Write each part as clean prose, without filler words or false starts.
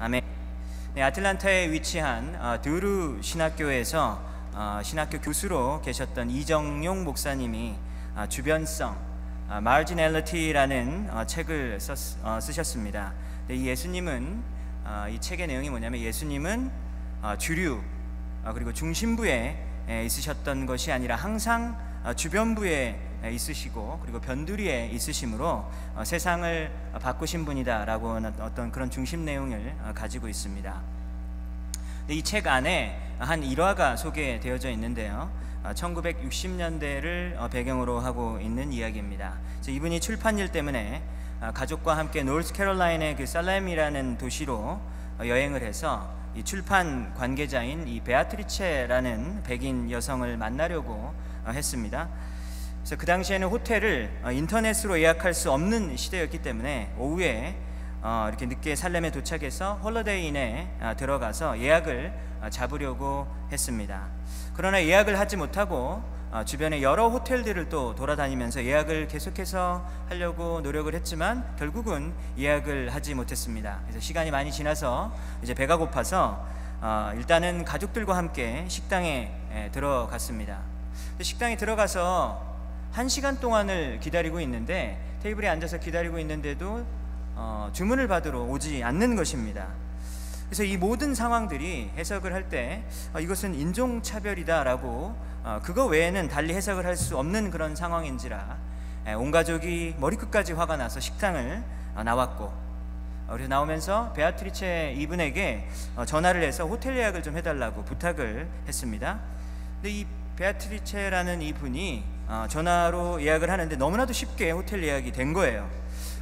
아멘. 네, 아틀란타에 위치한 드루 신학교에서 신학교 교수로 계셨던 이정용 목사님이 주변성, Marginality라는 책을 쓰셨습니다. 이 예수님은 이 책의 내용이 뭐냐면 예수님은 주류 그리고 중심부에 있으셨던 것이 아니라 항상 주변부에 있으시고 그리고 변두리에 있으심으로 세상을 바꾸신 분이다라고 하는 어떤 그런 중심 내용을 가지고 있습니다. 이 책 안에 한 일화가 소개되어져 있는데요, 1960년대를 배경으로 하고 있는 이야기입니다. 이분이 출판일 때문에 가족과 함께 노스캐롤라이나의 그 살렘이라는 도시로 여행을 해서 이 출판 관계자인 이 베아트리체라는 백인 여성을 만나려고 했습니다. 그래서 그 당시에는 호텔을 인터넷으로 예약할 수 없는 시대였기 때문에 오후에 이렇게 늦게 살렘에 도착해서 홀리데이인에 들어가서 예약을 잡으려고 했습니다. 그러나 예약을 하지 못하고 주변에 여러 호텔들을 또 돌아다니면서 예약을 계속해서 하려고 노력을 했지만 결국은 예약을 하지 못했습니다. 그래서 시간이 많이 지나서 이제 배가 고파서 일단은 가족들과 함께 식당에 들어갔습니다. 식당에 들어가서 1시간 동안을 기다리고 있는데 테이블에 앉아서 기다리고 있는데도 주문을 받으러 오지 않는 것입니다. 그래서 이 모든 상황들이 해석을 할 때 이것은 인종차별이다라고 그거 외에는 달리 해석을 할 수 없는 그런 상황인지라 온 가족이 머리끝까지 화가 나서 식당을 나왔고, 그래서 나오면서 베아트리체 이분에게 전화를 해서 호텔 예약을 좀 해달라고 부탁을 했습니다. 근데 이 베아트리체라는 이분이 전화로 예약을 하는데 너무나도 쉽게 호텔 예약이 된 거예요.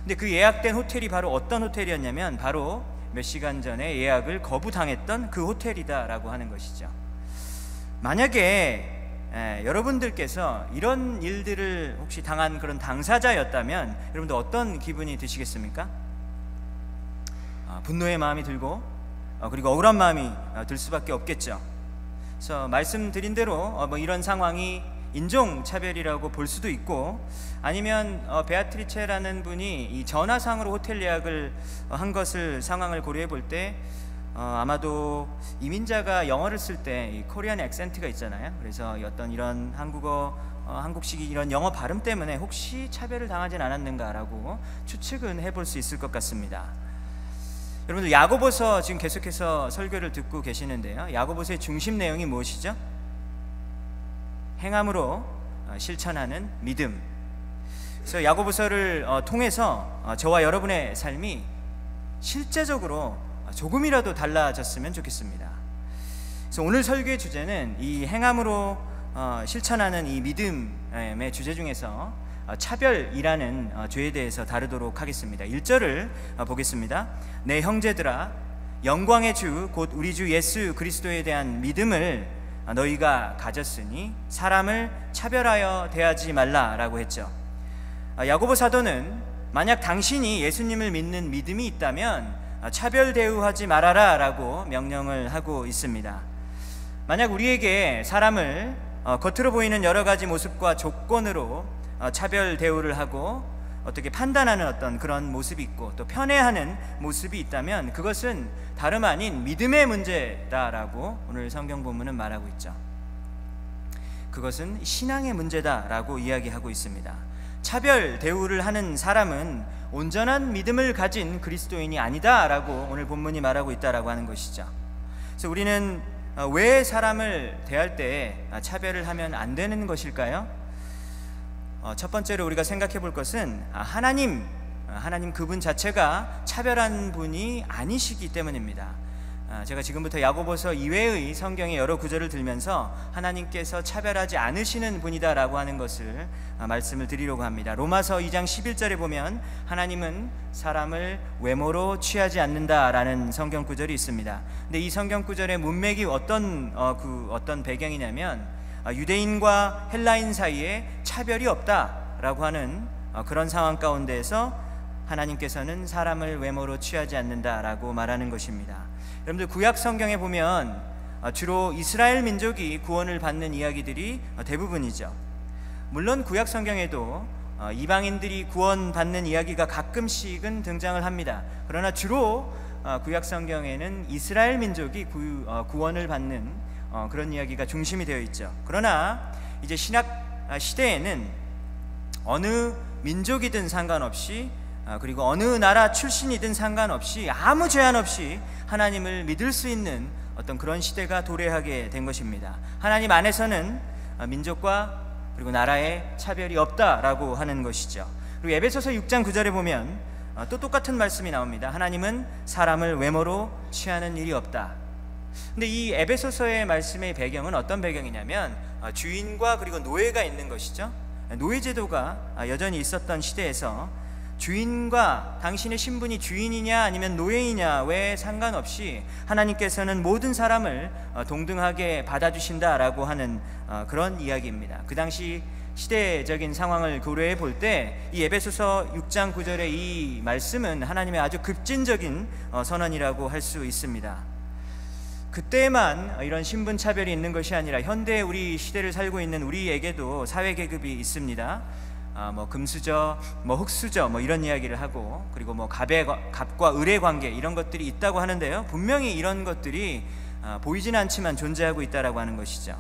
근데 그 예약된 호텔이 바로 어떤 호텔이었냐면 바로 몇 시간 전에 예약을 거부당했던 그 호텔이다라고 하는 것이죠. 만약에 여러분들께서 이런 일들을 혹시 당한 그런 당사자였다면 여러분들 어떤 기분이 드시겠습니까? 분노의 마음이 들고 그리고 억울한 마음이 들 수밖에 없겠죠. 그래서 말씀드린 대로 이런 상황이 인종차별이라고 볼 수도 있고, 아니면 베아트리체라는 분이 이 전화상으로 호텔 예약을 한 것을 상황을 고려해 볼 때 아마도 이민자가 영어를 쓸 때 이 코리안 액센트가 있잖아요. 그래서 어떤 이런 한국식 이런 영어 발음 때문에 혹시 차별을 당하진 않았는가라고 추측은 해볼 수 있을 것 같습니다. 여러분들 야고보서 지금 계속해서 설교를 듣고 계시는데요, 야고보서의 중심 내용이 무엇이죠? 행함으로 실천하는 믿음. 그래서 야고보서를 통해서 저와 여러분의 삶이 실제적으로 조금이라도 달라졌으면 좋겠습니다. 그래서 오늘 설교의 주제는 이 행함으로 실천하는 이 믿음의 주제 중에서 차별이라는 죄에 대해서 다루도록 하겠습니다. 1절을 보겠습니다. 내 형제들아, 영광의 주 곧 우리 주 예수 그리스도에 대한 믿음을 너희가 가졌으니 사람을 차별하여 대하지 말라라고 했죠. 야고보 사도는 만약 당신이 예수님을 믿는 믿음이 있다면 차별 대우하지 말아라 라고 명령을 하고 있습니다. 만약 우리에게 사람을 겉으로 보이는 여러 가지 모습과 조건으로 차별 대우를 하고 어떻게 판단하는 어떤 그런 모습이 있고 또 편애하는 모습이 있다면 그것은 다름 아닌 믿음의 문제다라고 오늘 성경 본문은 말하고 있죠. 그것은 신앙의 문제다라고 이야기하고 있습니다. 차별 대우를 하는 사람은 온전한 믿음을 가진 그리스도인이 아니다라고 오늘 본문이 말하고 있다라고 하는 것이죠. 그래서 우리는 왜 사람을 대할 때 차별을 하면 안 되는 것일까요? 첫 번째로 우리가 생각해 볼 것은 하나님 그분 자체가 차별한 분이 아니시기 때문입니다. 제가 지금부터 야고보서 이외의 성경의 여러 구절을 들면서 하나님께서 차별하지 않으시는 분이다라고 하는 것을 말씀을 드리려고 합니다. 로마서 2장 11절에 보면 하나님은 사람을 외모로 취하지 않는다라는 성경 구절이 있습니다. 근데 이 성경 구절의 문맥이 어떤 배경이냐면 유대인과 헬라인 사이에 차별이 없다라고 하는 그런 상황 가운데에서 하나님께서는 사람을 외모로 취하지 않는다라고 말하는 것입니다. 여러분들 구약 성경에 보면 주로 이스라엘 민족이 구원을 받는 이야기들이 대부분이죠. 물론 구약 성경에도 이방인들이 구원받는 이야기가 가끔씩은 등장을 합니다. 그러나 주로 구약 성경에는 이스라엘 민족이 구원을 받는 그런 이야기가 중심이 되어 있죠. 그러나 이제 신약 시대에는 어느 민족이든 상관없이 그리고 어느 나라 출신이든 상관없이 아무 제한 없이 하나님을 믿을 수 있는 어떤 그런 시대가 도래하게 된 것입니다. 하나님 안에서는 민족과 그리고 나라에 차별이 없다라고 하는 것이죠. 그리고 에베소서 6장 9절에 보면 또 똑같은 말씀이 나옵니다. 하나님은 사람을 외모로 취하는 일이 없다. 근데 이 에베소서의 말씀의 배경은 어떤 배경이냐면 주인과 그리고 노예가 있는 것이죠. 노예 제도가 여전히 있었던 시대에서 주인과 당신의 신분이 주인이냐 아니면 노예이냐에 상관없이 하나님께서는 모든 사람을 동등하게 받아주신다라고 하는 그런 이야기입니다. 그 당시 시대적인 상황을 고려해 볼 때 이 에베소서 6장 9절의 이 말씀은 하나님의 아주 급진적인 선언이라고 할 수 있습니다. 그때만 이런 신분 차별이 있는 것이 아니라 현대 우리 시대를 살고 있는 우리에게도 사회 계급이 있습니다. 뭐 금수저, 뭐 흙수저, 뭐 이런 이야기를 하고, 그리고 뭐 갑과 을의 관계 이런 것들이 있다고 하는데요. 분명히 이런 것들이 보이지는 않지만 존재하고 있다라고 하는 것이죠.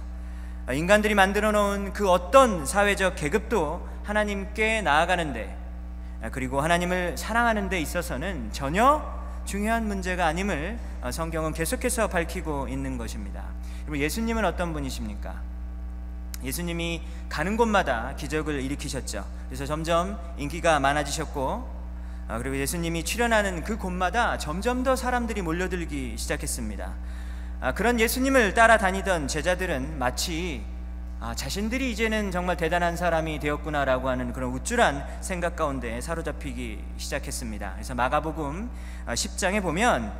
인간들이 만들어 놓은 그 어떤 사회적 계급도 하나님께 나아가는데, 그리고 하나님을 사랑하는 데 있어서는 전혀 중요한 문제가 아님을 성경은 계속해서 밝히고 있는 것입니다. 그리고 예수님은 어떤 분이십니까? 예수님이 가는 곳마다 기적을 일으키셨죠. 그래서 점점 인기가 많아지셨고, 그리고 예수님이 출연하는 그 곳마다 점점 더 사람들이 몰려들기 시작했습니다. 그런 예수님을 따라다니던 제자들은 마치 자신들이 이제는 정말 대단한 사람이 되었구나라고 하는 그런 우쭐한 생각 가운데 사로잡히기 시작했습니다. 그래서 마가복음 10장에 보면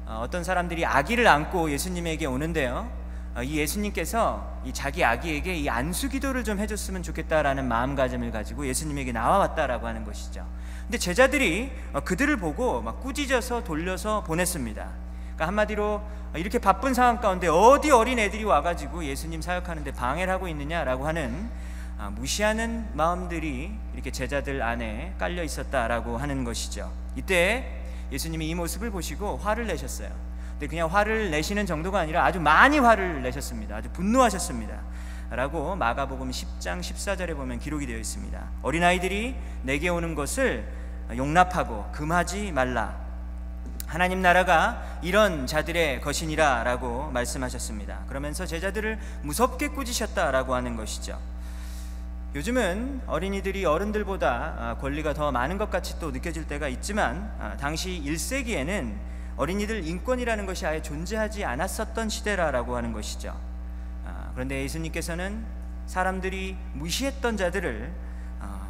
어떤 사람들이 아기를 안고 예수님에게 오는데요, 이 예수님께서 이 자기 아기에게 이 안수 기도를 좀 해줬으면 좋겠다라는 마음가짐을 가지고 예수님에게 나와왔다라고 하는 것이죠. 근데 제자들이 그들을 보고 막 꾸짖어서 돌려서 보냈습니다. 그러니까 한마디로 이렇게 바쁜 상황 가운데 어디 어린 애들이 와가지고 예수님 사역하는데 방해를 하고 있느냐라고 하는 무시하는 마음들이 이렇게 제자들 안에 깔려 있었다라고 하는 것이죠. 이때 예수님이 이 모습을 보시고 화를 내셨어요. 근데 그냥 화를 내시는 정도가 아니라 아주 많이 화를 내셨습니다. 아주 분노하셨습니다 라고 마가복음 10장 14절에 보면 기록이 되어 있습니다. 어린아이들이 내게 오는 것을 용납하고 금하지 말라. 하나님 나라가 이런 자들의 것이니라 라고 말씀하셨습니다. 그러면서 제자들을 무섭게 꾸짖으셨다라고 하는 것이죠. 요즘은 어린이들이 어른들보다 권리가 더 많은 것 같이 또 느껴질 때가 있지만 당시 1세기에는 어린이들 인권이라는 것이 아예 존재하지 않았었던 시대라고 하는 것이죠. 그런데 예수님께서는 사람들이 무시했던 자들을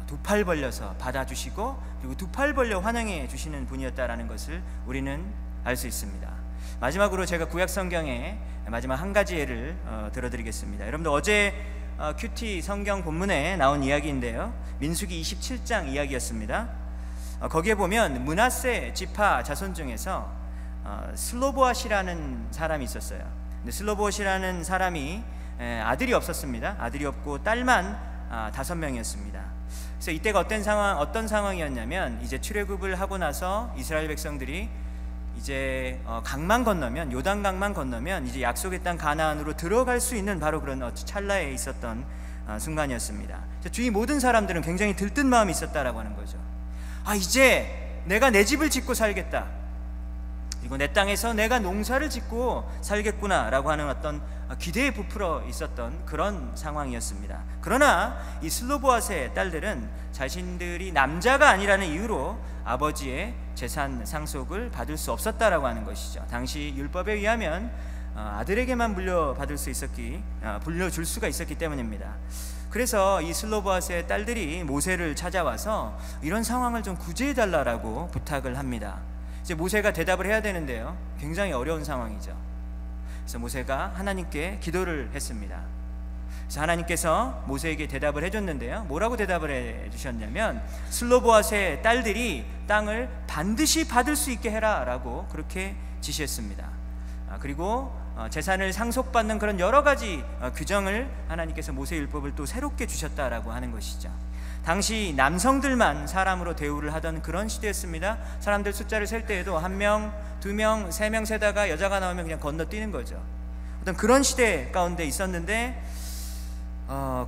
두 팔 벌려서 받아주시고, 그리고 두 팔 벌려 환영해 주시는 분이었다라는 것을 우리는 알 수 있습니다. 마지막으로 제가 구약 성경의 마지막 한 가지 예를 들어드리겠습니다. 여러분들 어제 큐티 성경 본문에 나온 이야기인데요, 민수기 27장 이야기였습니다. 거기에 보면 므낫세 지파 자손 중에서 슬로보앗이라는 사람이 있었어요. 근데 슬로보앗이라는 사람이 아들이 없었습니다. 아들이 없고 딸만 5명이었습니다. 그래서 이때가 어떤 상황이었냐면, 이제 출애굽을 하고 나서 이스라엘 백성들이 이제 강만 건너면, 요단강만 건너면 이제 약속의 땅 가나안으로 들어갈 수 있는 바로 그런 찰나에 있었던 순간이었습니다. 주위 모든 사람들은 굉장히 들뜬 마음이 있었다라고 하는 거죠. 이제 내가 내 집을 짓고 살겠다, 그리고 내 땅에서 내가 농사를 짓고 살겠구나 라고 하는 어떤 기대에 부풀어 있었던 그런 상황이었습니다. 그러나 이 슬로보앗의 딸들은 자신들이 남자가 아니라는 이유로 아버지의 재산 상속을 받을 수 없었다라고 하는 것이죠. 당시 율법에 의하면 아들에게만 물려줄 수가 있었기 때문입니다. 그래서 이 슬로보앗의 딸들이 모세를 찾아와서 이런 상황을 좀 구제해달라고 부탁을 합니다. 이제 모세가 대답을 해야 되는데요, 굉장히 어려운 상황이죠. 그래서 모세가 하나님께 기도를 했습니다. 그래서 하나님께서 모세에게 대답을 해줬는데요, 뭐라고 대답을 해주셨냐면, 슬로보앗의 딸들이 땅을 반드시 받을 수 있게 해라 라고 그렇게 지시했습니다. 그리고 재산을 상속받는 그런 여러 가지 규정을 하나님께서 모세율법을 또 새롭게 주셨다라고 하는 것이죠. 당시 남성들만 사람으로 대우를 하던 그런 시대였습니다. 사람들 숫자를 셀 때에도 1명, 2명, 3명 세다가 여자가 나오면 그냥 건너뛰는 거죠. 어떤 그런 시대 가운데 있었는데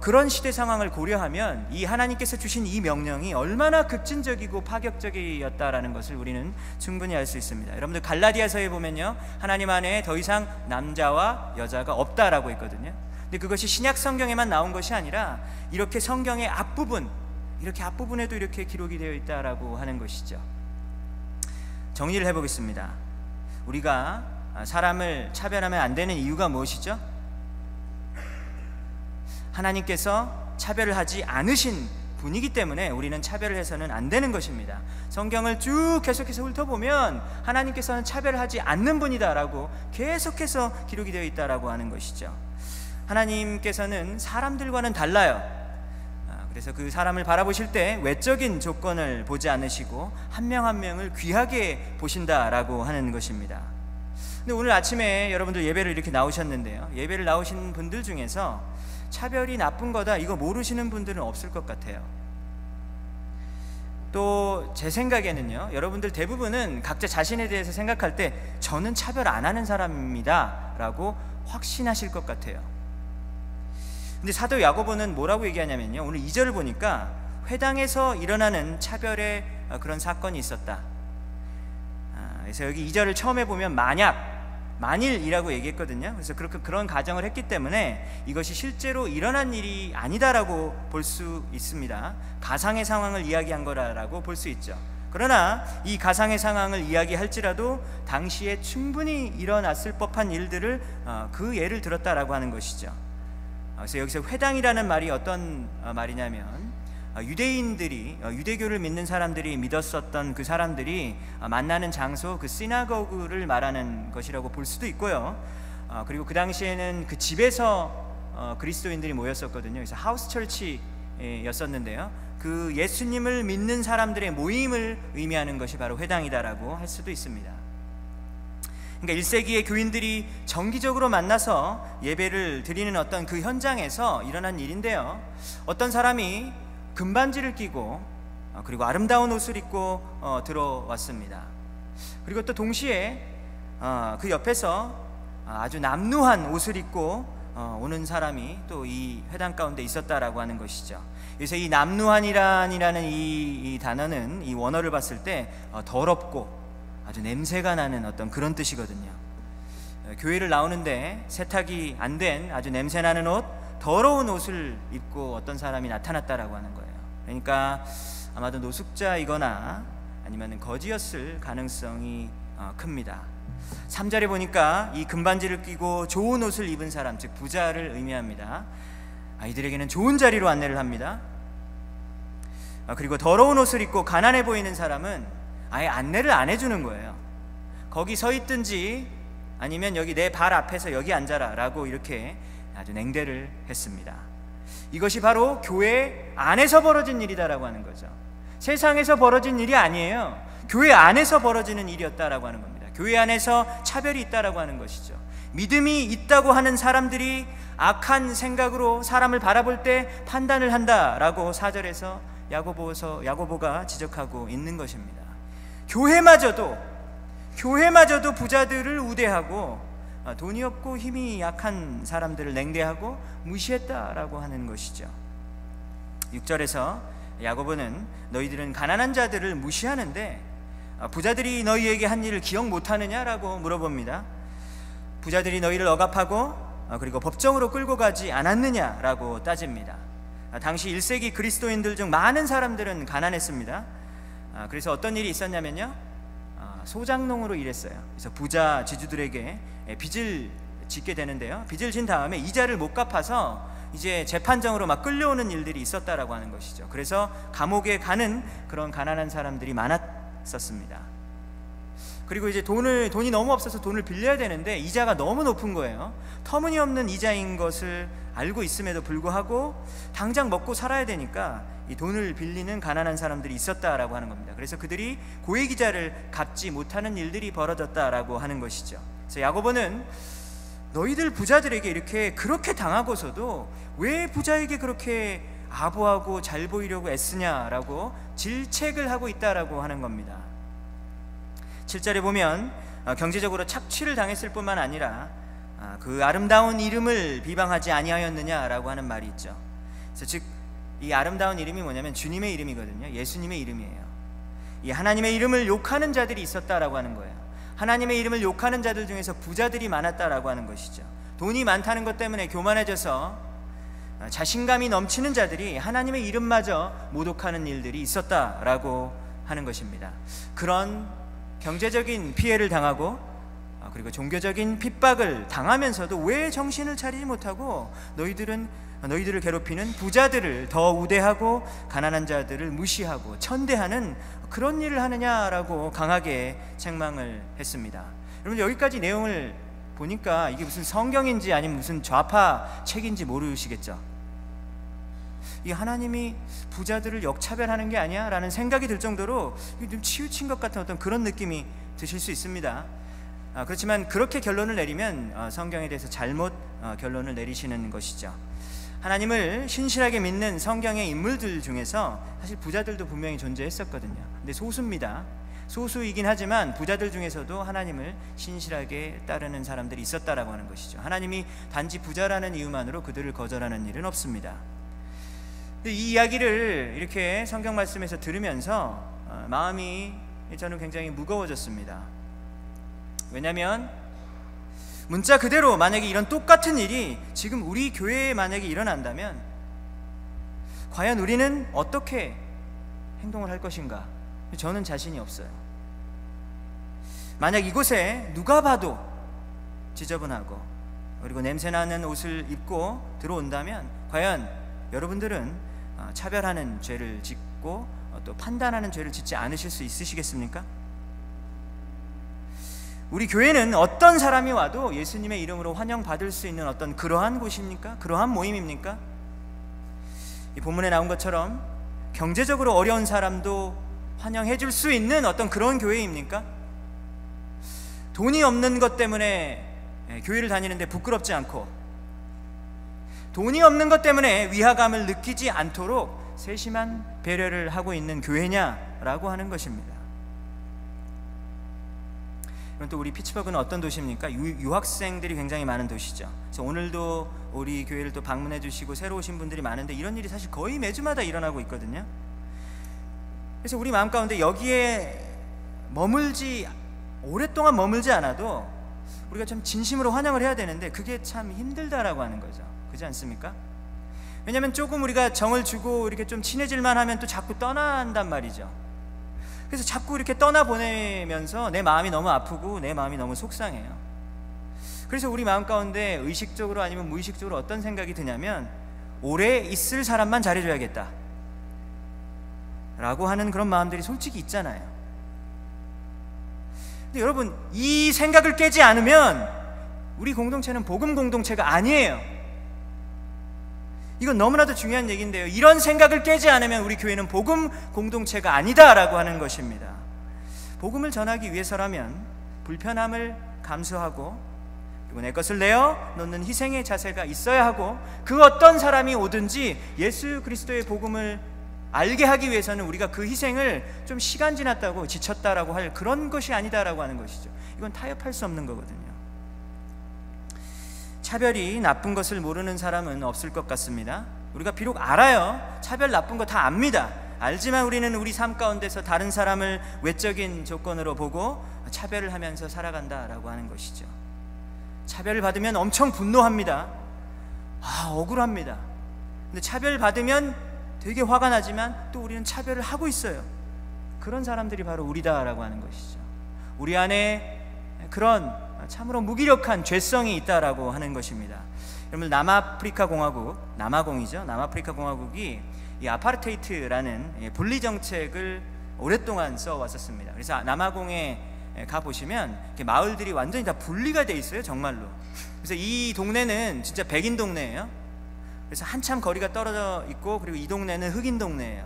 그런 시대 상황을 고려하면 이 하나님께서 주신 이 명령이 얼마나 급진적이고 파격적이었다라는 것을 우리는 충분히 알 수 있습니다. 여러분들 갈라디아서에 보면요, 하나님 안에 더 이상 남자와 여자가 없다라고 있거든요. 근데 그것이 신약 성경에만 나온 것이 아니라 이렇게 성경의 앞부분에도 이렇게 기록이 되어 있다라고 하는 것이죠. 정리를 해보겠습니다. 우리가 사람을 차별하면 안 되는 이유가 무엇이죠? 하나님께서 차별을 하지 않으신 분이기 때문에 우리는 차별을 해서는 안 되는 것입니다. 성경을 쭉 계속해서 훑어보면 하나님께서는 차별을 하지 않는 분이다라고 계속해서 기록이 되어 있다라고 하는 것이죠. 하나님께서는 사람들과는 달라요. 그래서 그 사람을 바라보실 때 외적인 조건을 보지 않으시고 한 명 한 명을 귀하게 보신다라고 하는 것입니다. 근데 오늘 아침에 여러분들 예배를 이렇게 나오셨는데요, 예배를 나오신 분들 중에서 차별이 나쁜 거다 이거 모르시는 분들은 없을 것 같아요. 또 제 생각에는요, 여러분들 대부분은 각자 자신에 대해서 생각할 때 저는 차별 안 하는 사람입니다 라고 확신하실 것 같아요. 근데 사도 야고보는 뭐라고 얘기하냐면요, 오늘 2절을 보니까 회당에서 일어나는 차별의 그런 사건이 있었다. 그래서 여기 2절을 처음에 보면 만일이라고 얘기했거든요. 그래서 그런 가정을 했기 때문에 이것이 실제로 일어난 일이 아니다라고 볼 수 있습니다. 가상의 상황을 이야기한 거라고 볼 수 있죠. 그러나 이 가상의 상황을 이야기할지라도 당시에 충분히 일어났을 법한 일들을 그 예를 들었다라고 하는 것이죠. 그래서 여기서 회당이라는 말이 어떤 말이냐면 유대인들이, 유대교를 믿는 사람들이 믿었었던 그 사람들이 만나는 장소, 그 시나고그를 말하는 것이라고 볼 수도 있고요. 그리고 그 당시에는 그 집에서 그리스도인들이 모였었거든요. 그래서 하우스 철치였었는데요, 그 예수님을 믿는 사람들의 모임을 의미하는 것이 바로 회당이다라고 할 수도 있습니다. 그러니까 1세기의 교인들이 정기적으로 만나서 예배를 드리는 어떤 그 현장에서 일어난 일인데요, 어떤 사람이 금반지를 끼고 그리고 아름다운 옷을 입고 들어왔습니다. 그리고 또 동시에 그 옆에서 아주 남루한 옷을 입고 오는 사람이 또 이 회당 가운데 있었다라고 하는 것이죠. 그래서 이 남루한이라는 이 단어는, 이 원어를 봤을 때 더럽고 아주 냄새가 나는 어떤 그런 뜻이거든요. 교회를 나오는데 세탁이 안 된 아주 냄새나는 옷, 더러운 옷을 입고 어떤 사람이 나타났다라고 하는 거예요. 그러니까 아마도 노숙자이거나 아니면 거지였을 가능성이 큽니다. 3절에 보니까 이 금반지를 끼고 좋은 옷을 입은 사람, 즉 부자를 의미합니다. 이들에게는 좋은 자리로 안내를 합니다. 그리고 더러운 옷을 입고 가난해 보이는 사람은 아예 안내를 안 해주는 거예요. 거기 서 있든지 아니면 여기 내 발 앞에서 여기 앉아라 라고 이렇게 아주 냉대를 했습니다. 이것이 바로 교회 안에서 벌어진 일이다라고 하는 거죠. 세상에서 벌어진 일이 아니에요. 교회 안에서 벌어지는 일이었다라고 하는 겁니다. 교회 안에서 차별이 있다라고 하는 것이죠. 믿음이 있다고 하는 사람들이 악한 생각으로 사람을 바라볼 때 판단을 한다라고 4절에서 야고보가 지적하고 있는 것입니다. 교회마저도 부자들을 우대하고 돈이 없고 힘이 약한 사람들을 냉대하고 무시했다라고 하는 것이죠. 6절에서 야고보는 너희들은 가난한 자들을 무시하는데 부자들이 너희에게 한 일을 기억 못하느냐라고 물어봅니다. 부자들이 너희를 억압하고 그리고 법정으로 끌고 가지 않았느냐라고 따집니다. 당시 1세기 그리스도인들 중 많은 사람들은 가난했습니다. 그래서 어떤 일이 있었냐면요, 소장농으로 일했어요. 그래서 부자 지주들에게 빚을 짓게 되는데요, 빚을 진 다음에 이자를 못 갚아서 이제 재판정으로 막 끌려오는 일들이 있었다라고 하는 것이죠. 그래서 감옥에 가는 그런 가난한 사람들이 많았었습니다. 그리고 이제 돈이 너무 없어서 돈을 빌려야 되는데 이자가 너무 높은 거예요. 터무니없는 이자인 것을 알고 있음에도 불구하고 당장 먹고 살아야 되니까 이 돈을 빌리는 가난한 사람들이 있었다라고 하는 겁니다. 그래서 그들이 고액이자를 갚지 못하는 일들이 벌어졌다라고 하는 것이죠. 그래서 야고보는 너희들 부자들에게 그렇게 당하고서도 왜 부자에게 그렇게 아부하고 잘 보이려고 애쓰냐라고 질책을 하고 있다라고 하는 겁니다. 7절에 보면 경제적으로 착취를 당했을 뿐만 아니라 그 아름다운 이름을 비방하지 아니하였느냐라고 하는 말이 있죠. 그래서 즉 이 아름다운 이름이 뭐냐면 주님의 이름이거든요. 예수님의 이름이에요. 이 하나님의 이름을 욕하는 자들이 있었다라고 하는 거예요. 하나님의 이름을 욕하는 자들 중에서 부자들이 많았다라고 하는 것이죠. 돈이 많다는 것 때문에 교만해져서 자신감이 넘치는 자들이 하나님의 이름마저 모독하는 일들이 있었다라고 하는 것입니다. 그런 경제적인 피해를 당하고 그리고 종교적인 핍박을 당하면서도 왜 정신을 차리지 못하고 너희들을 괴롭히는 부자들을 더 우대하고 가난한 자들을 무시하고 천대하는 그런 일을 하느냐라고 강하게 책망을 했습니다. 여러분, 여기까지 내용을 보니까 이게 무슨 성경인지 아니면 무슨 좌파 책인지 모르시겠죠. 이 하나님이 부자들을 역차별하는 게 아니야? 라는 생각이 들 정도로 좀 치우친 것 같은 어떤 그런 느낌이 드실 수 있습니다. 그렇지만 그렇게 결론을 내리면 성경에 대해서 잘못 결론을 내리시는 것이죠. 하나님을 신실하게 믿는 성경의 인물들 중에서 사실 부자들도 분명히 존재했었거든요. 근데 소수입니다. 소수이긴 하지만 부자들 중에서도 하나님을 신실하게 따르는 사람들이 있었다라고 하는 것이죠. 하나님이 단지 부자라는 이유만으로 그들을 거절하는 일은 없습니다. 이 이야기를 이렇게 성경 말씀에서 들으면서 마음이 저는 굉장히 무거워졌습니다. 왜냐하면 문자 그대로 만약에 이런 똑같은 일이 지금 우리 교회에 만약에 일어난다면 과연 우리는 어떻게 행동을 할 것인가? 저는 자신이 없어요. 만약 이곳에 누가 봐도 지저분하고 그리고 냄새나는 옷을 입고 들어온다면 과연 여러분들은 차별하는 죄를 짓고 또 판단하는 죄를 짓지 않으실 수 있으시겠습니까? 우리 교회는 어떤 사람이 와도 예수님의 이름으로 환영받을 수 있는 어떤 그러한 곳입니까? 그러한 모임입니까? 이 본문에 나온 것처럼 경제적으로 어려운 사람도 환영해 줄 수 있는 어떤 그런 교회입니까? 돈이 없는 것 때문에 교회를 다니는데 부끄럽지 않고 돈이 없는 것 때문에 위화감을 느끼지 않도록 세심한 배려를 하고 있는 교회냐라고 하는 것입니다. 그럼 또 우리 피츠버그는 어떤 도시입니까? 유학생들이 굉장히 많은 도시죠. 그래서 오늘도 우리 교회를 또 방문해 주시고 새로 오신 분들이 많은데 이런 일이 사실 거의 매주마다 일어나고 있거든요. 그래서 우리 마음 가운데 여기에 오랫동안 머물지 않아도 우리가 좀 진심으로 환영을 해야 되는데 그게 참 힘들다라고 하는 거죠. 그렇지 않습니까? 왜냐하면 조금 우리가 정을 주고 이렇게 좀 친해질만 하면 또 자꾸 떠난단 말이죠. 그래서 자꾸 이렇게 떠나보내면서 내 마음이 너무 아프고 내 마음이 너무 속상해요. 그래서 우리 마음 가운데 의식적으로 아니면 무의식적으로 어떤 생각이 드냐면 오래 있을 사람만 잘해줘야겠다 라고 하는 그런 마음들이 솔직히 있잖아요. 근데 여러분, 이 생각을 깨지 않으면 우리 공동체는 복음 공동체가 아니에요. 이건 너무나도 중요한 얘기인데요. 이런 생각을 깨지 않으면 우리 교회는 복음 공동체가 아니다라고 하는 것입니다. 복음을 전하기 위해서라면 불편함을 감수하고 그리고 내 것을 내어 놓는 희생의 자세가 있어야 하고 그 어떤 사람이 오든지 예수 그리스도의 복음을 알게 하기 위해서는 우리가 그 희생을 좀 시간 지났다고 지쳤다라고 할 그런 것이 아니다라고 하는 것이죠. 이건 타협할 수 없는 거거든요. 차별이 나쁜 것을 모르는 사람은 없을 것 같습니다. 우리가 비록 알아요. 차별 나쁜 거 다 압니다. 알지만 우리는 우리 삶 가운데서 다른 사람을 외적인 조건으로 보고 차별을 하면서 살아간다라고 하는 것이죠. 차별을 받으면 엄청 분노합니다. 억울합니다. 근데 차별 받으면 되게 화가 나지만 또 우리는 차별을 하고 있어요. 그런 사람들이 바로 우리다라고 하는 것이죠. 우리 안에 그런 참으로 무기력한 죄성이 있다라고 하는 것입니다. 여러분, 남아프리카 공화국, 남아공이죠. 남아프리카 공화국이 이 아파르테이트라는 분리 정책을 오랫동안 써왔었습니다. 그래서 남아공에 가 보시면 마을들이 완전히 다 분리가 돼 있어요, 정말로. 그래서 이 동네는 진짜 백인 동네예요. 그래서 한참 거리가 떨어져 있고, 그리고 이 동네는 흑인 동네예요.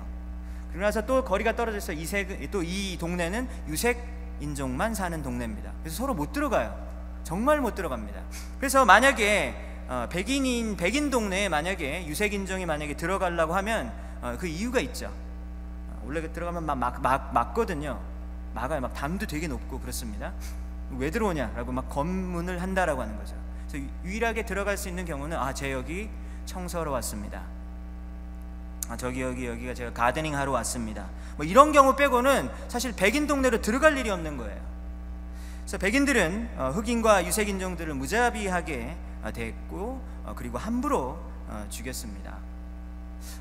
그러고 나서 또 거리가 떨어져 있어 또 이 동네는 유색 인종만 사는 동네입니다. 그래서 서로 못 들어가요. 정말 못 들어갑니다. 그래서 만약에 백인 동네에 만약에 유색인종이 만약에 들어가려고 하면 그 이유가 있죠. 원래 들어가면 막거든요. 막아요. 막 담도 되게 높고 그렇습니다. 왜 들어오냐라고 막 검문을 한다라고 하는 거죠. 그래서 유일하게 들어갈 수 있는 경우는 제 여기 청소하러 왔습니다. 여기가 제가 가드닝 하러 왔습니다. 뭐 이런 경우 빼고는 사실 백인 동네로 들어갈 일이 없는 거예요. 그래서 백인들은 흑인과 유색인종들을 무자비하게 대했고 그리고 함부로 죽였습니다.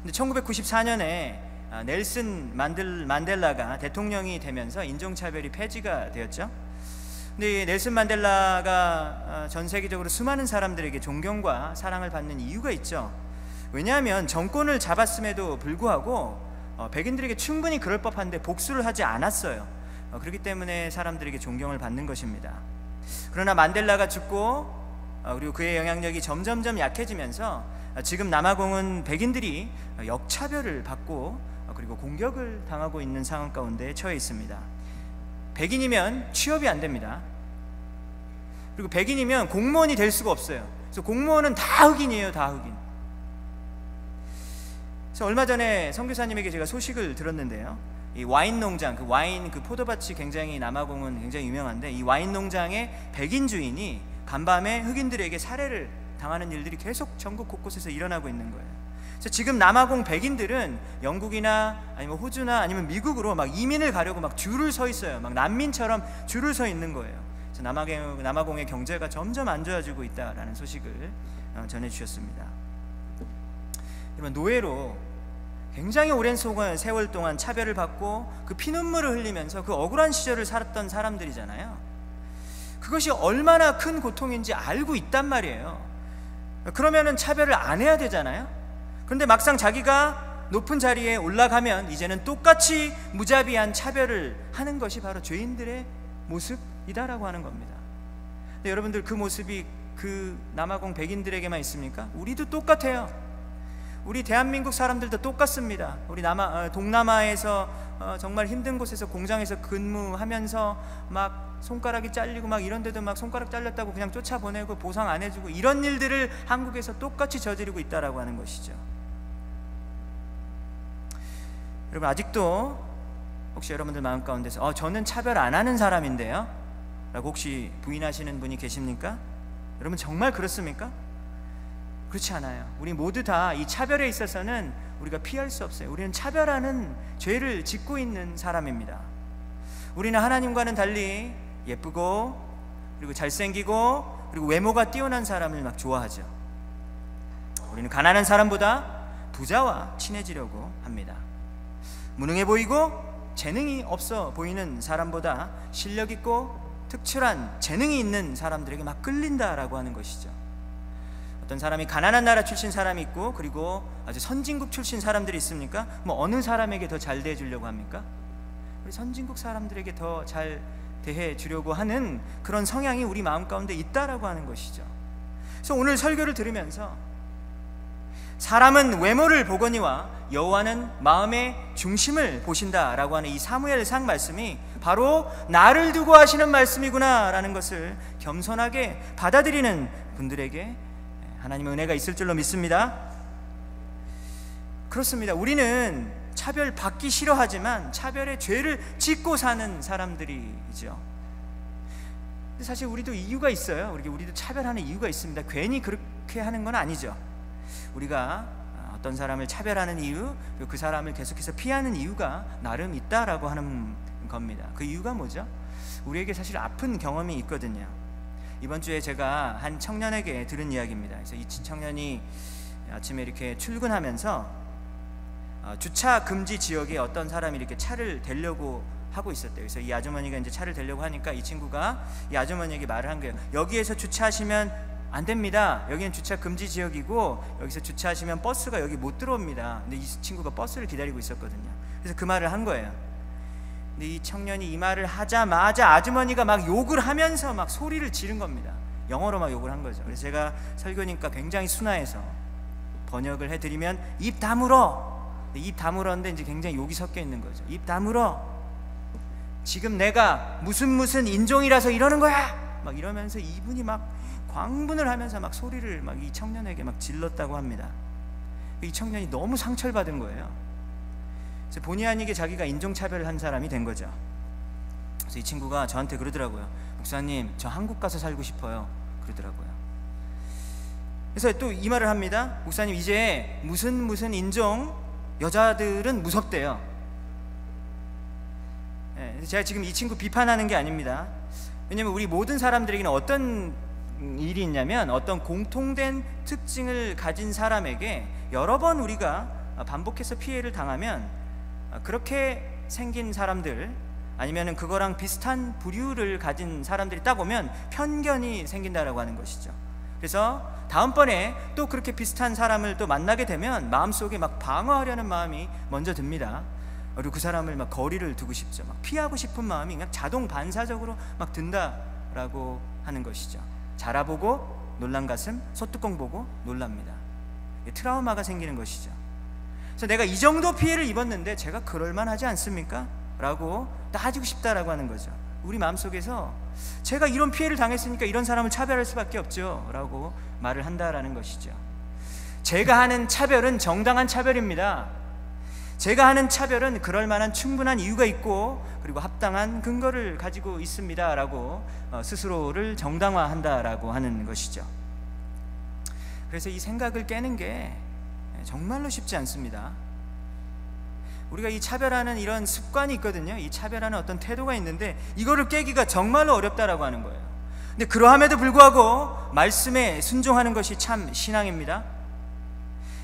근데 1994년에 넬슨 만델라가 대통령이 되면서 인종차별이 폐지가 되었죠. 근데 넬슨 만델라가 전 세계적으로 수많은 사람들에게 존경과 사랑을 받는 이유가 있죠. 왜냐하면 정권을 잡았음에도 불구하고 백인들에게 충분히 그럴 법한데 복수를 하지 않았어요. 그렇기 때문에 사람들에게 존경을 받는 것입니다. 그러나 만델라가 죽고 그리고 그의 영향력이 점점점 약해지면서 지금 남아공은 백인들이 역차별을 받고 그리고 공격을 당하고 있는 상황 가운데 처해 있습니다. 백인이면 취업이 안 됩니다. 그리고 백인이면 공무원이 될 수가 없어요. 그래서 공무원은 다 흑인이에요. 다 흑인. 그래서 얼마 전에 선교사님에게 제가 소식을 들었는데요. 이 와인 농장, 그 포도밭이 굉장히 남아공은 굉장히 유명한데 이 와인 농장의 백인 주인이 간밤에 흑인들에게 살해를 당하는 일들이 계속 전국 곳곳에서 일어나고 있는 거예요. 그래서 지금 남아공 백인들은 영국이나 아니면 호주나 아니면 미국으로 막 이민을 가려고 막 줄을 서 있어요. 막 난민처럼 줄을 서 있는 거예요. 그래서 남아공의 경제가 점점 안 좋아지고 있다라는 소식을 전해주셨습니다. 여러분, 노예로 굉장히 오랜 세월 동안 차별을 받고 그 피눈물을 흘리면서 그 억울한 시절을 살았던 사람들이잖아요. 그것이 얼마나 큰 고통인지 알고 있단 말이에요. 그러면은 차별을 안 해야 되잖아요. 그런데 막상 자기가 높은 자리에 올라가면 이제는 똑같이 무자비한 차별을 하는 것이 바로 죄인들의 모습이다라고 하는 겁니다. 근데 여러분들, 그 모습이 그 남아공 백인들에게만 있습니까? 우리도 똑같아요. 우리 대한민국 사람들도 똑같습니다. 우리 동남아에서 정말 힘든 곳에서 공장에서 근무하면서 막 손가락이 잘리고 막 이런 데도 막 손가락 잘렸다고 그냥 쫓아보내고 보상 안 해주고 이런 일들을 한국에서 똑같이 저지르고 있다라고 하는 것이죠. 여러분, 아직도 혹시 여러분들 마음 가운데서 저는 차별 안 하는 사람인데요 라고 혹시 부인하시는 분이 계십니까? 여러분, 정말 그렇습니까? 그렇지 않아요. 우리 모두 다 이 차별에 있어서는 우리가 피할 수 없어요. 우리는 차별하는 죄를 짓고 있는 사람입니다. 우리는 하나님과는 달리 예쁘고 그리고 잘생기고 그리고 외모가 뛰어난 사람을 막 좋아하죠. 우리는 가난한 사람보다 부자와 친해지려고 합니다. 무능해 보이고 재능이 없어 보이는 사람보다 실력 있고 특출한 재능이 있는 사람들에게 막 끌린다라고 하는 것이죠. 어떤 사람이 가난한 나라 출신 사람이 있고 그리고 아주 선진국 출신 사람들이 있습니까? 어느 사람에게 더 잘 대해주려고 합니까? 우리 선진국 사람들에게 더 잘 대해주려고 하는 그런 성향이 우리 마음 가운데 있다라고 하는 것이죠. 그래서 오늘 설교를 들으면서 사람은 외모를 보거니와 여호와는 마음의 중심을 보신다라고 하는 이 사무엘상 말씀이 바로 나를 두고 하시는 말씀이구나 라는 것을 겸손하게 받아들이는 분들에게 하나님의 은혜가 있을 줄로 믿습니다. 그렇습니다. 우리는 차별 받기 싫어하지만 차별의 죄를 짓고 사는 사람들이죠. 근데 사실 우리도 이유가 있어요. 우리도 차별하는 이유가 있습니다. 괜히 그렇게 하는 건 아니죠. 우리가 어떤 사람을 차별하는 이유, 그 사람을 계속해서 피하는 이유가 나름 있다라고 하는 겁니다. 그 이유가 뭐죠? 우리에게 사실 아픈 경험이 있거든요. 이번 주에 제가 한 청년에게 들은 이야기입니다. 그래서 이 청년이 아침에 이렇게 출근하면서 주차 금지 지역에 어떤 사람이 이렇게 차를 대려고 하고 있었대요. 그래서 이 아주머니가 이제 차를 대려고 하니까 이 친구가 이 아주머니에게 말을 한 거예요. 여기에서 주차하시면 안 됩니다. 여기는 주차 금지 지역이고 여기서 주차하시면 버스가 여기 못 들어옵니다. 근데 이 친구가 버스를 기다리고 있었거든요. 그래서 그 말을 한 거예요. 근데 이 청년이 이 말을 하자마자 아주머니가 막 욕을 하면서 막 소리를 지른 겁니다. 영어로 막 욕을 한 거죠. 그래서 제가 설교니까 굉장히 순화해서 번역을 해드리면 입 다물어. 입 다물었는데 이제 굉장히 욕이 섞여 있는 거죠. 입 다물어. 지금 내가 무슨 인종이라서 이러는 거야. 막 이러면서 이분이 막 광분을 하면서 막 소리를 막 이 청년에게 막 질렀다고 합니다. 이 청년이 너무 상처를 받은 거예요. 그래서 본의 아니게 자기가 인종차별을 한 사람이 된 거죠. 그래서 이 친구가 저한테 그러더라고요. 목사님, 저 한국 가서 살고 싶어요. 그러더라고요. 그래서 또 이 말을 합니다. 목사님, 이제 무슨 인종 여자들은 무섭대요. 제가 지금 이 친구 비판하는 게 아닙니다. 왜냐면 우리 모든 사람들에게는 어떤 일이 있냐면, 어떤 공통된 특징을 가진 사람에게 여러 번 우리가 반복해서 피해를 당하면, 그렇게 생긴 사람들, 아니면 그거랑 비슷한 부류를 가진 사람들이 딱 오면 편견이 생긴다라고 하는 것이죠. 그래서 다음번에 또 그렇게 비슷한 사람을 또 만나게 되면 마음속에 막 방어하려는 마음이 먼저 듭니다. 그리고 그 사람을 막 거리를 두고 싶죠. 막 피하고 싶은 마음이 그냥 자동 반사적으로 막 든다라고 하는 것이죠. 자라보고 놀란 가슴, 소뚜껑 보고 놀랍니다. 트라우마가 생기는 것이죠. 그래서 내가 이 정도 피해를 입었는데 제가 그럴만하지 않습니까? 라고 따지고 싶다라고 하는 거죠. 우리 마음속에서 제가 이런 피해를 당했으니까 이런 사람을 차별할 수밖에 없죠 라고 말을 한다라는 것이죠. 제가 하는 차별은 정당한 차별입니다. 제가 하는 차별은 그럴 만한 충분한 이유가 있고, 그리고 합당한 근거를 가지고 있습니다 라고 스스로를 정당화한다라고 하는 것이죠. 그래서 이 생각을 깨는 게 정말로 쉽지 않습니다. 우리가 이 차별하는 이런 습관이 있거든요. 이 차별하는 어떤 태도가 있는데 이거를 깨기가 정말로 어렵다라고 하는 거예요. 근데 그러함에도 불구하고 말씀에 순종하는 것이 참 신앙입니다.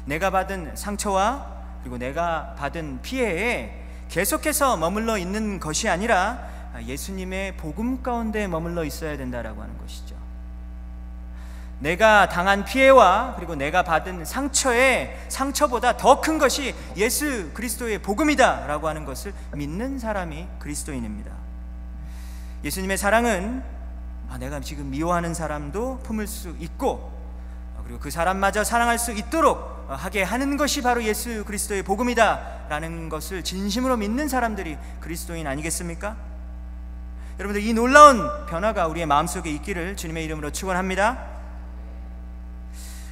내가 받은 상처와 그리고 내가 받은 피해에 계속해서 머물러 있는 것이 아니라 예수님의 복음 가운데 머물러 있어야 된다라고 하는 것이죠. 내가 당한 피해와 그리고 내가 받은 상처보다 더 큰 것이 예수 그리스도의 복음이다 라고 하는 것을 믿는 사람이 그리스도인입니다. 예수님의 사랑은 내가 지금 미워하는 사람도 품을 수 있고, 그리고 그 사람마저 사랑할 수 있도록 하게 하는 것이 바로 예수 그리스도의 복음이다 라는 것을 진심으로 믿는 사람들이 그리스도인 아니겠습니까? 여러분들, 이 놀라운 변화가 우리의 마음속에 있기를 주님의 이름으로 축원합니다.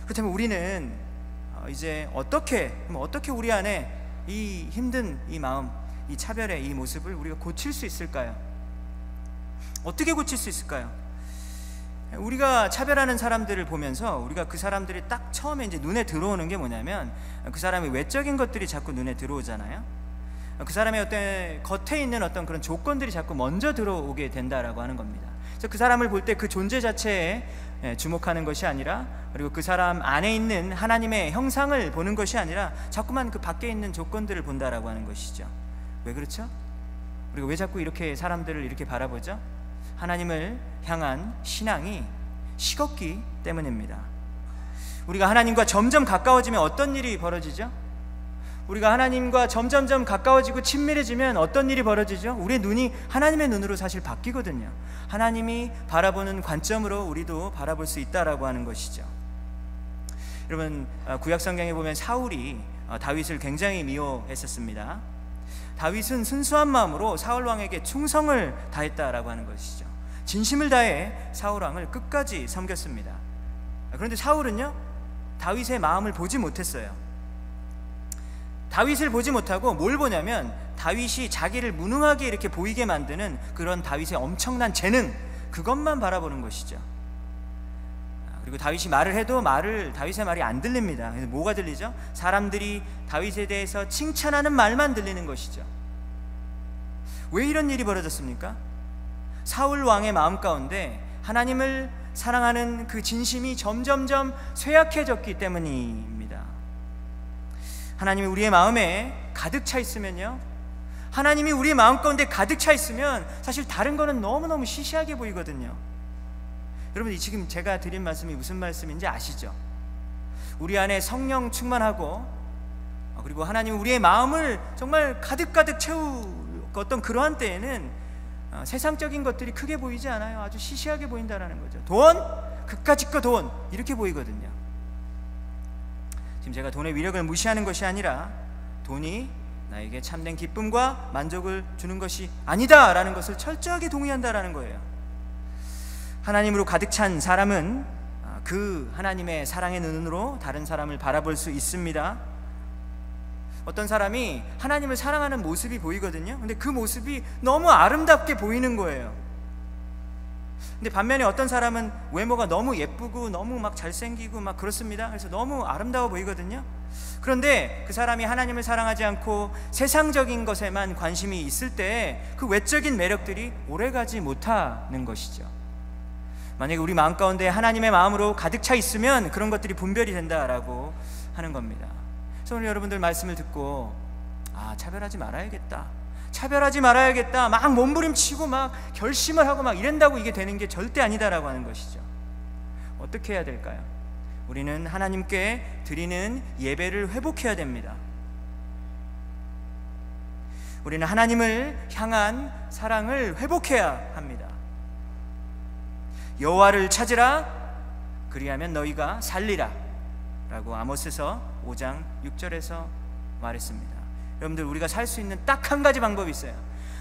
그렇다면 우리는 이제 어떻게 우리 안에 이 힘든 이 마음, 이 차별의 이 모습을 우리가 고칠 수 있을까요? 어떻게 고칠 수 있을까요? 우리가 차별하는 사람들을 보면서 우리가 그 사람들이 딱 처음에 이제 눈에 들어오는 게 뭐냐면, 그 사람의 외적인 것들이 자꾸 눈에 들어오잖아요. 그 사람의 어떤 겉에 있는 어떤 그런 조건들이 자꾸 먼저 들어오게 된다라고 하는 겁니다. 그래서 그 사람을 볼 때 그 존재 자체에 주목하는 것이 아니라, 그리고 그 사람 안에 있는 하나님의 형상을 보는 것이 아니라 자꾸만 그 밖에 있는 조건들을 본다라고 하는 것이죠. 왜 그렇죠? 그리고 왜 자꾸 이렇게 사람들을 이렇게 바라보죠? 하나님을 향한 신앙이 식었기 때문입니다. 우리가 하나님과 점점 가까워지면 어떤 일이 벌어지죠? 우리가 하나님과 점점점 가까워지고 친밀해지면 어떤 일이 벌어지죠? 우리의 눈이 하나님의 눈으로 사실 바뀌거든요. 하나님이 바라보는 관점으로 우리도 바라볼 수 있다라고 하는 것이죠. 여러분, 구약성경에 보면 사울이 다윗을 굉장히 미워했었습니다. 다윗은 순수한 마음으로 사울 왕에게 충성을 다했다라고 하는 것이죠. 진심을 다해 사울 왕을 끝까지 섬겼습니다. 그런데 사울은요, 다윗의 마음을 보지 못했어요. 다윗을 보지 못하고 뭘 보냐면, 다윗이 자기를 무능하게 이렇게 보이게 만드는 그런 다윗의 엄청난 재능, 그것만 바라보는 것이죠. 그리고 다윗이 말을 해도 다윗의 말이 안 들립니다. 그래서 뭐가 들리죠? 사람들이 다윗에 대해서 칭찬하는 말만 들리는 것이죠. 왜 이런 일이 벌어졌습니까? 사울 왕의 마음 가운데 하나님을 사랑하는 그 진심이 점점점 쇠약해졌기 때문입니다. 하나님이 우리의 마음에 가득 차 있으면요, 하나님이 우리의 마음 가운데 가득 차 있으면 사실 다른 거는 너무너무 시시하게 보이거든요. 여러분, 지금 제가 드린 말씀이 무슨 말씀인지 아시죠? 우리 안에 성령 충만하고, 그리고 하나님이 우리의 마음을 정말 가득가득 채우고 어떤 그러한 때에는 세상적인 것들이 크게 보이지 않아요. 아주 시시하게 보인다는 거죠. 돈, 그까짓 거 돈, 이렇게 보이거든요. 지금 제가 돈의 위력을 무시하는 것이 아니라, 돈이 나에게 참된 기쁨과 만족을 주는 것이 아니다라는 것을 철저하게 동의한다라는 거예요. 하나님으로 가득 찬 사람은 그 하나님의 사랑의 눈으로 다른 사람을 바라볼 수 있습니다. 어떤 사람이 하나님을 사랑하는 모습이 보이거든요. 근데 그 모습이 너무 아름답게 보이는 거예요. 근데 반면에 어떤 사람은 외모가 너무 예쁘고 너무 막 잘생기고 막 그렇습니다. 그래서 너무 아름다워 보이거든요. 그런데 그 사람이 하나님을 사랑하지 않고 세상적인 것에만 관심이 있을 때 그 외적인 매력들이 오래가지 못하는 것이죠. 만약에 우리 마음 가운데 하나님의 마음으로 가득 차 있으면 그런 것들이 분별이 된다라고 하는 겁니다. 그래서 오늘 여러분들 말씀을 듣고 차별하지 말아야겠다 막 몸부림치고 막 결심을 하고 막 이런다고 이게 되는 게 절대 아니다라고 하는 것이죠. 어떻게 해야 될까요? 우리는 하나님께 드리는 예배를 회복해야 됩니다. 우리는 하나님을 향한 사랑을 회복해야 합니다. 여호와를 찾으라, 그리하면 너희가 살리라 라고 아모스서 5장 6절에서 말했습니다. 여러분들, 우리가 살 수 있는 딱 한 가지 방법이 있어요.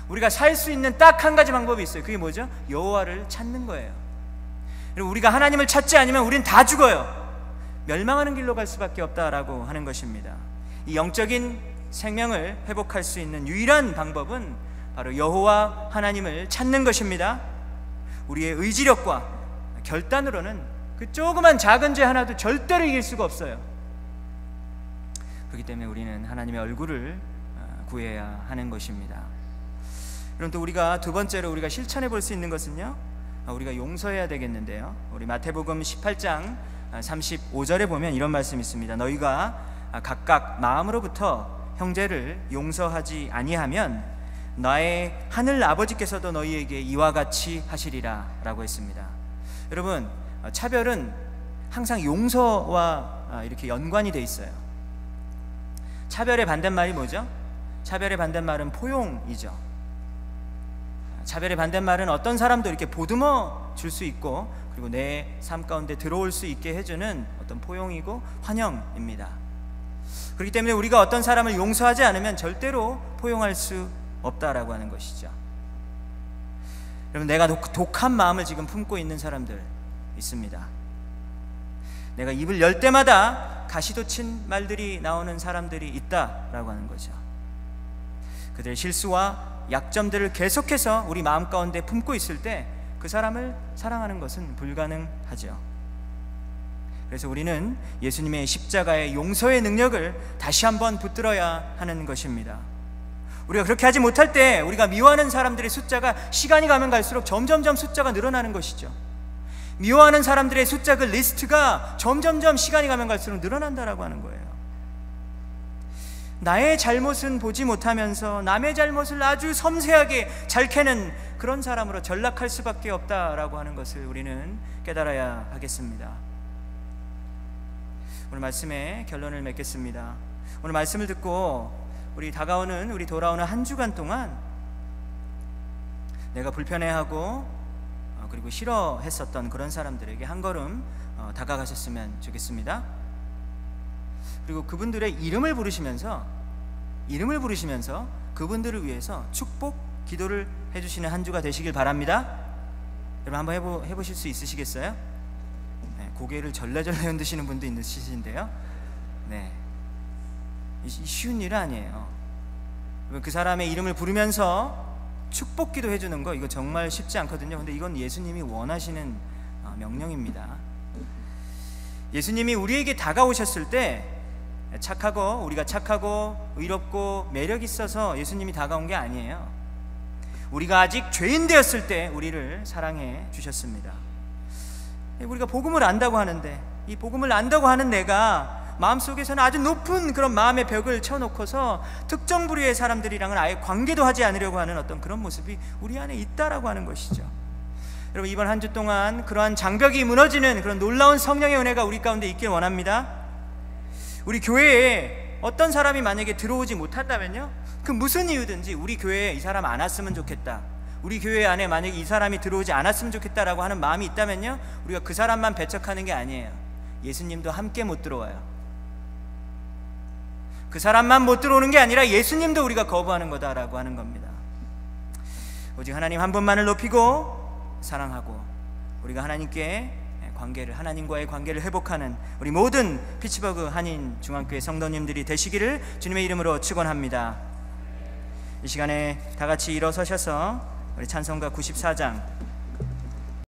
우리가 살 수 있는 딱 한 가지 방법이 있어요. 그게 뭐죠? 여호와를 찾는 거예요. 그리고 우리가 하나님을 찾지 않으면 우린 다 죽어요. 멸망하는 길로 갈 수밖에 없다라고 하는 것입니다. 이 영적인 생명을 회복할 수 있는 유일한 방법은 바로 여호와 하나님을 찾는 것입니다. 우리의 의지력과 결단으로는 그 조그만 작은 죄 하나도 절대로 이길 수가 없어요. 그렇기 때문에 우리는 하나님의 얼굴을 구해야 하는 것입니다. 그럼 또 우리가 두 번째로 우리가 실천해 볼 수 있는 것은요, 우리가 용서해야 되겠는데요. 우리 마태복음 18장 35절에 보면 이런 말씀이 있습니다. 너희가 각각 마음으로부터 형제를 용서하지 아니하면 나의 하늘 아버지께서도 너희에게 이와 같이 하시리라 라고 했습니다. 여러분, 차별은 항상 용서와 이렇게 연관이 돼 있어요. 차별의 반대말이 뭐죠? 차별의 반대말은 포용이죠. 차별의 반대말은 어떤 사람도 이렇게 보듬어 줄 수 있고, 그리고 내 삶 가운데 들어올 수 있게 해주는 어떤 포용이고 환영입니다. 그렇기 때문에 우리가 어떤 사람을 용서하지 않으면 절대로 포용할 수 없다라고 하는 것이죠. 여러분, 내가 독한 마음을 지금 품고 있는 사람들 있습니다. 내가 입을 열 때마다 가시돋친 말들이 나오는 사람들이 있다라고 하는 거죠. 그들의 실수와 약점들을 계속해서 우리 마음 가운데 품고 있을 때 그 사람을 사랑하는 것은 불가능하죠. 그래서 우리는 예수님의 십자가의 용서의 능력을 다시 한번 붙들어야 하는 것입니다. 우리가 그렇게 하지 못할 때 우리가 미워하는 사람들의 숫자가 시간이 가면 갈수록 점점점 숫자가 늘어나는 것이죠. 미워하는 사람들의 숫자, 그 리스트가 점점점 시간이 가면 갈수록 늘어난다라고 하는 거예요. 나의 잘못은 보지 못하면서 남의 잘못을 아주 섬세하게 잘 캐는 그런 사람으로 전락할 수밖에 없다라고 하는 것을 우리는 깨달아야 하겠습니다. 오늘 말씀의 결론을 맺겠습니다. 오늘 말씀을 듣고 우리 돌아오는 한 주간 동안 내가 불편해하고 그리고 싫어했었던 그런 사람들에게 한 걸음 다가가셨으면 좋겠습니다. 그리고 그분들의 이름을 부르시면서 그분들을 위해서 축복 기도를 해주시는 한 주가 되시길 바랍니다. 여러분, 한번 해보실 수 있으시겠어요? 네, 고개를 절레절레 흔드시는 분도 있으신데요. 네, 쉬운 일은 아니에요. 그 사람의 이름을 부르면서 축복 기도 해주는 거, 이거 정말 쉽지 않거든요. 근데 이건 예수님이 원하시는 명령입니다. 예수님이 우리에게 다가오셨을 때 우리가 착하고 의롭고 매력 있어서 예수님이 다가온 게 아니에요. 우리가 아직 죄인 되었을 때 우리를 사랑해 주셨습니다. 우리가 복음을 안다고 하는데, 이 복음을 안다고 하는 내가 마음속에서는 아주 높은 그런 마음의 벽을 쳐놓고서 특정 부류의 사람들이랑은 아예 관계도 하지 않으려고 하는 어떤 그런 모습이 우리 안에 있다라고 하는 것이죠. 여러분, 이번 한 주 동안 그러한 장벽이 무너지는 그런 놀라운 성령의 은혜가 우리 가운데 있길 원합니다. 우리 교회에 어떤 사람이 만약에 들어오지 못한다면요, 그 무슨 이유든지 우리 교회에 이 사람 안 왔으면 좋겠다, 우리 교회 안에 만약에 이 사람이 들어오지 않았으면 좋겠다라고 하는 마음이 있다면요, 우리가 그 사람만 배척하는 게 아니에요. 예수님도 함께 못 들어와요. 그 사람만 못 들어오는 게 아니라 예수님도 우리가 거부하는 거다라고 하는 겁니다. 오직 하나님 한 분만을 높이고 사랑하고 우리가 하나님께 관계를, 하나님과의 관계를 회복하는 우리 모든 피츠버그 한인중앙교회 성도님들이 되시기를 주님의 이름으로 축원합니다. 이 시간에 다 같이 일어서셔서 우리 찬송가 94장